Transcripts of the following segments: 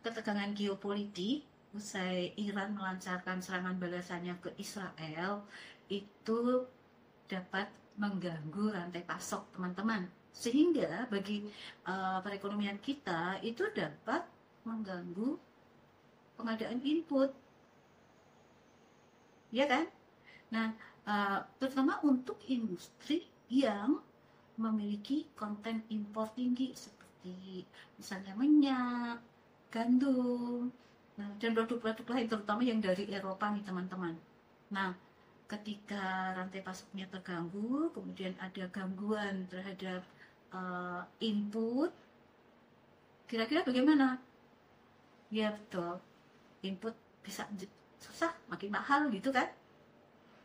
ketegangan geopolitik usai Iran melancarkan serangan balasannya ke Israel itu dapat mengganggu rantai pasok teman-teman, sehingga bagi perekonomian kita itu dapat mengganggu pengadaan input, ya kan? Nah, terutama untuk industri yang memiliki konten impor tinggi seperti misalnya minyak, gandum, nah, dan produk-produk lain terutama yang dari Eropa nih teman-teman. Nah, ketika rantai pasoknya terganggu, kemudian ada gangguan terhadap input, kira-kira bagaimana? Ya betul, input bisa susah, makin mahal gitu kan?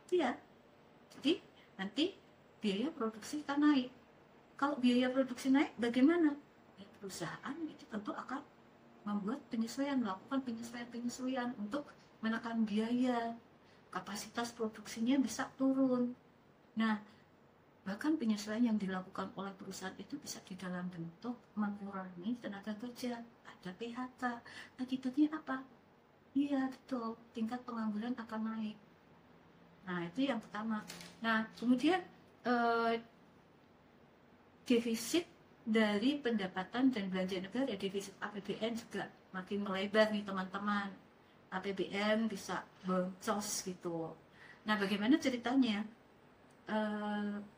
Iya, jadi nanti biaya produksi akan naik. Kalau biaya produksi naik, bagaimana? Ya, perusahaan itu tentu akan membuat penyesuaian, melakukan penyesuaian-penyesuaian untuk menekan biaya. Kapasitas produksinya bisa turun. Nah, bahkan penyesuaian yang dilakukan oleh perusahaan itu bisa di dalam bentuk mengurangi tenaga kerja, ada PHK. Akibatnya apa? Iya, betul. Tingkat pengangguran akan naik. Nah, itu yang pertama. Nah, kemudian eh, defisit dari pendapatan dan belanja negara, defisit APBN juga makin melebar nih teman-teman. APBN bisa boncos gitu. Nah, bagaimana ceritanya?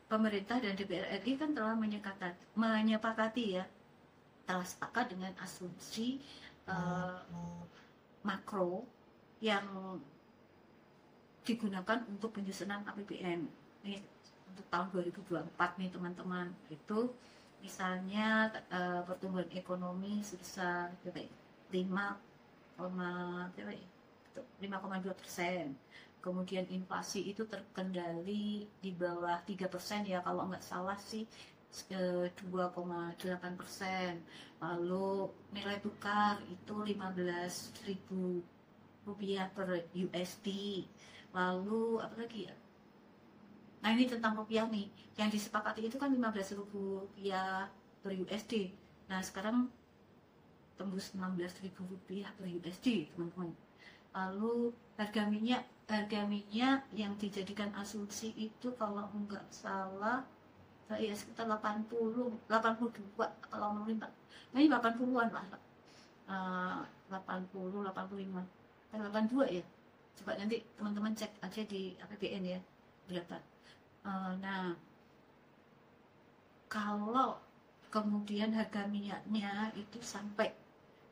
Pemerintah dan DPR RI kan telah menyepakati ya, telah sepakat dengan asumsi uh, makro yang digunakan untuk penyusunan APBN ini untuk tahun 2024 nih teman-teman. Itu misalnya pertumbuhan ekonomi sebesar 5,2%, kemudian inflasi itu terkendali di bawah 3% ya kalau nggak salah sih, 2,8%. Lalu nilai tukar itu 15.000 rupiah per USD. Lalu apa lagi ya? Nah, ini tentang rupiah nih. Yang disepakati itu kan 15.000 rupiah per USD. Nah, sekarang tembus 16.000 rupiah per USD, teman-teman. Lalu harga minyak yang dijadikan asumsi itu kalau nggak salah ya sekitar 82 kalau meminta. Nah, ini 80-an lah. 80, 85, 82 ya. Coba nanti teman-teman cek aja di APBN ya berapa. Nah, kalau kemudian harga minyaknya itu sampai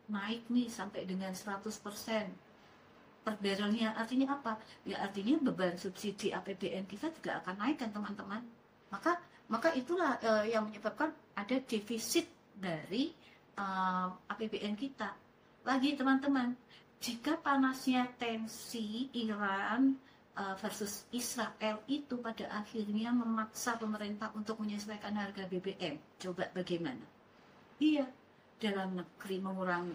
naik nih sampai dengan 100% per barrelnya, artinya apa? Ya artinya beban subsidi APBN kita juga akan naik kan teman-teman. Maka itulah yang menyebabkan ada defisit dari APBN kita. Lagi teman-teman, jika panasnya tensi Iran versus Israel itu pada akhirnya memaksa pemerintah untuk menyesuaikan harga BBM, coba bagaimana? Iya, dalam negeri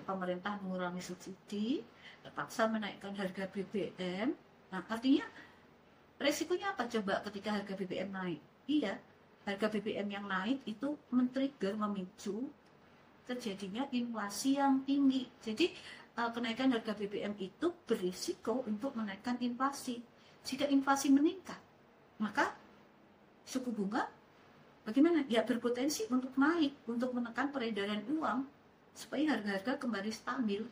pemerintah mengurangi subsidi, terpaksa menaikkan harga BBM. Nah, artinya resikonya apa coba ketika harga BBM naik? Iya, harga BBM yang naik itu memicu terjadinya inflasi yang tinggi. Jadi kenaikan harga BBM itu berisiko untuk menaikkan inflasi. Jika inflasi meningkat, maka suku bunga bagaimana? Ya berpotensi untuk naik, untuk menekan peredaran uang supaya harga-harga kembali stabil.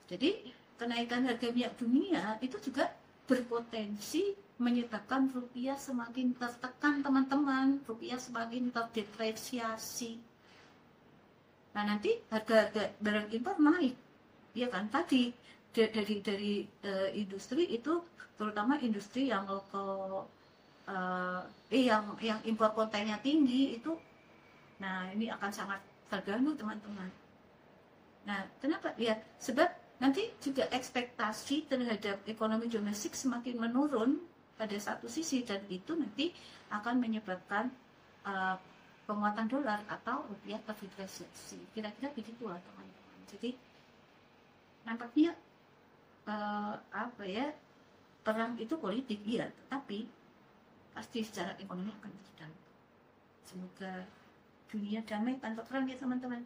Jadi kenaikan harga minyak dunia itu juga berpotensi menyebabkan rupiah semakin tertekan teman-teman, rupiah semakin terdepresiasi. Nah, nanti harga barang impor naik, ya kan? Tadi dari industri itu, terutama industri yang lokal, yang impor kontennya tinggi itu, nah ini akan sangat terganggu teman-teman. Nah, kenapa? Ya, sebab nanti juga ekspektasi terhadap ekonomi domestik semakin menurun pada satu sisi, dan itu nanti akan menyebabkan uh, penguatan dolar atau rupiah terdepresiasi. Kira-kira begitulah teman-teman. Jadi nampaknya apa ya, perang itu politik iya, tetapi pasti secara ekonomi akan berdampak. Semoga dunia damai tanpa perang ya teman-teman.